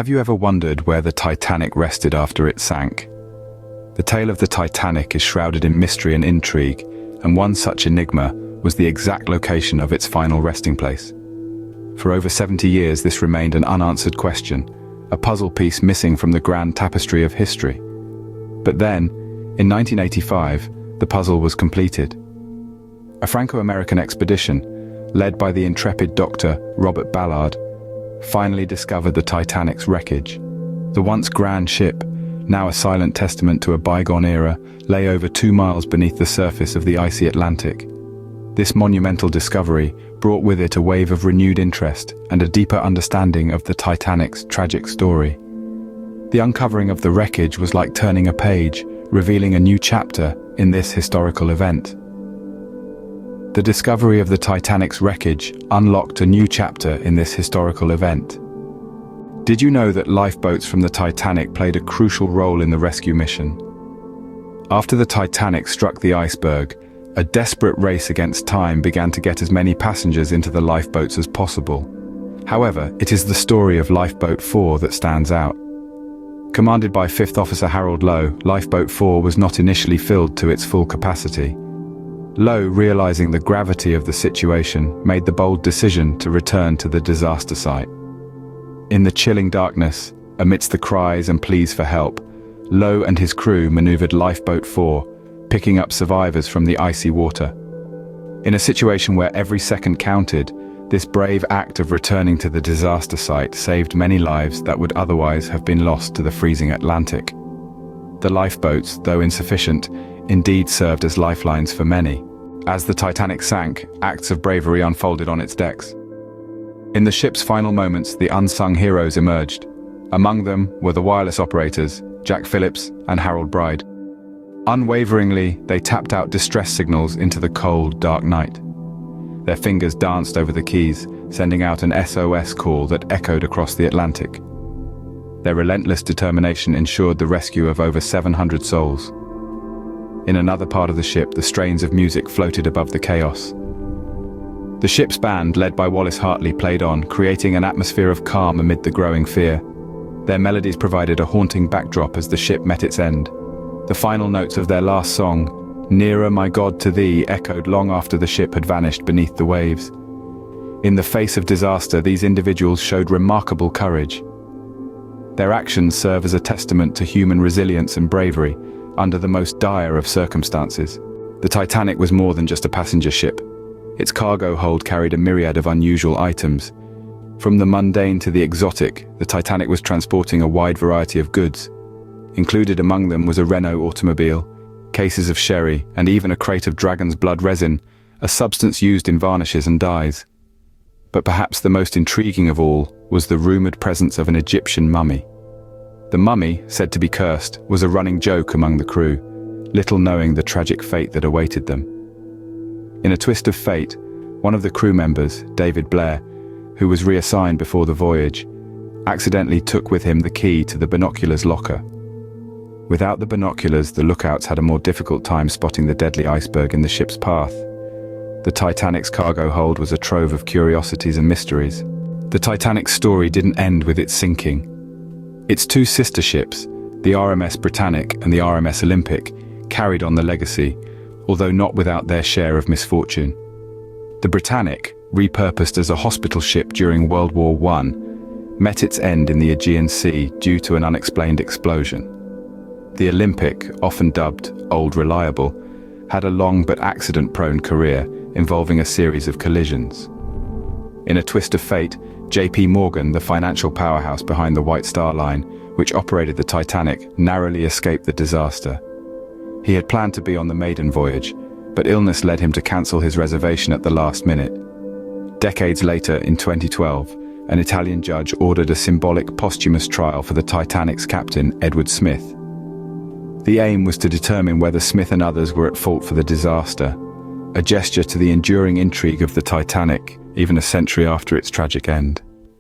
Have you ever wondered where the Titanic rested after it sank? The tale of the Titanic is shrouded in mystery and intrigue, and one such enigma was the exact location of its final resting place. For over 70 years, this remained an unanswered question, a puzzle piece missing from the grand tapestry of history. But then, in 1985, the puzzle was completed. A Franco-American expedition, led by the intrepid Dr. Robert Ballard, finally discovered the Titanic's wreckage. The once grand ship, now a silent testament to a bygone era, lay over 2 miles beneath the surface of the icy Atlantic. This monumental discovery brought with it a wave of renewed interest and a deeper understanding of the Titanic's tragic story. The uncovering of the wreckage was like turning a page, revealing a new chapter in this historical event. The discovery of the Titanic's wreckage unlocked a new chapter in this historical event. Did you know that lifeboats from the Titanic played a crucial role in the rescue mission? After the Titanic struck the iceberg, a desperate race against time began to get as many passengers into the lifeboats as possible. However, it is the story of Lifeboat 4 that stands out. Commanded by 5th Officer Harold Lowe, Lifeboat 4 was not initially filled to its full capacity. Lowe, realizing the gravity of the situation, made the bold decision to return to the disaster site. In the chilling darkness, amidst the cries and pleas for help, Lowe and his crew maneuvered Lifeboat 4, picking up survivors from the icy water. In a situation where every second counted, this brave act of returning to the disaster site saved many lives that would otherwise have been lost to the freezing Atlantic. The lifeboats, though insufficient, indeed served as lifelines for many. As the Titanic sank, acts of bravery unfolded on its decks. In the ship's final moments, the unsung heroes emerged. Among them were the wireless operators, Jack Phillips and Harold Bride. Unwaveringly, they tapped out distress signals into the cold, dark night. Their fingers danced over the keys, sending out an SOS call that echoed across the Atlantic. Their relentless determination ensured the rescue of over 700 souls. In another part of the ship, the strains of music floated above the chaos. The ship's band, led by Wallace Hartley, played on, creating an atmosphere of calm amid the growing fear. Their melodies provided a haunting backdrop as the ship met its end. The final notes of their last song, "Nearer, My God, to Thee," echoed long after the ship had vanished beneath the waves. In the face of disaster, these individuals showed remarkable courage. Their actions serve as a testament to human resilience and bravery under the most dire of circumstances. The Titanic was more than just a passenger ship. Its cargo hold carried a myriad of unusual items. From the mundane to the exotic, the Titanic was transporting a wide variety of goods. Included among them was a Renault automobile, cases of sherry, and even a crate of dragon's blood resin, a substance used in varnishes and dyes. But perhaps the most intriguing of all was the rumored presence of an Egyptian mummy. The mummy, said to be cursed, was a running joke among the crew, little knowing the tragic fate that awaited them. In a twist of fate, one of the crew members, David Blair, who was reassigned before the voyage, accidentally took with him the key to the binoculars locker. Without the binoculars, the lookouts had a more difficult time spotting the deadly iceberg in the ship's path. The Titanic's cargo hold was a trove of curiosities and mysteries. The Titanic's story didn't end with its sinking. Its two sister ships, the RMS Britannic and the RMS Olympic, carried on the legacy, although not without their share of misfortune. The Britannic, repurposed as a hospital ship during World War I, met its end in the Aegean Sea due to an unexplained explosion. The Olympic, often dubbed Old Reliable, had a long but accident-prone career involving a series of collisions. In a twist of fate, J.P. Morgan, the financial powerhouse behind the White Star Line, which operated the Titanic, narrowly escaped the disaster. He had planned to be on the maiden voyage, but illness led him to cancel his reservation at the last minute. Decades later, in 2012, an Italian judge ordered a symbolic posthumous trial for the Titanic's captain, Edward Smith. The aim was to determine whether Smith and others were at fault for the disaster, a gesture to the enduring intrigue of the Titanic, even a century after its tragic end.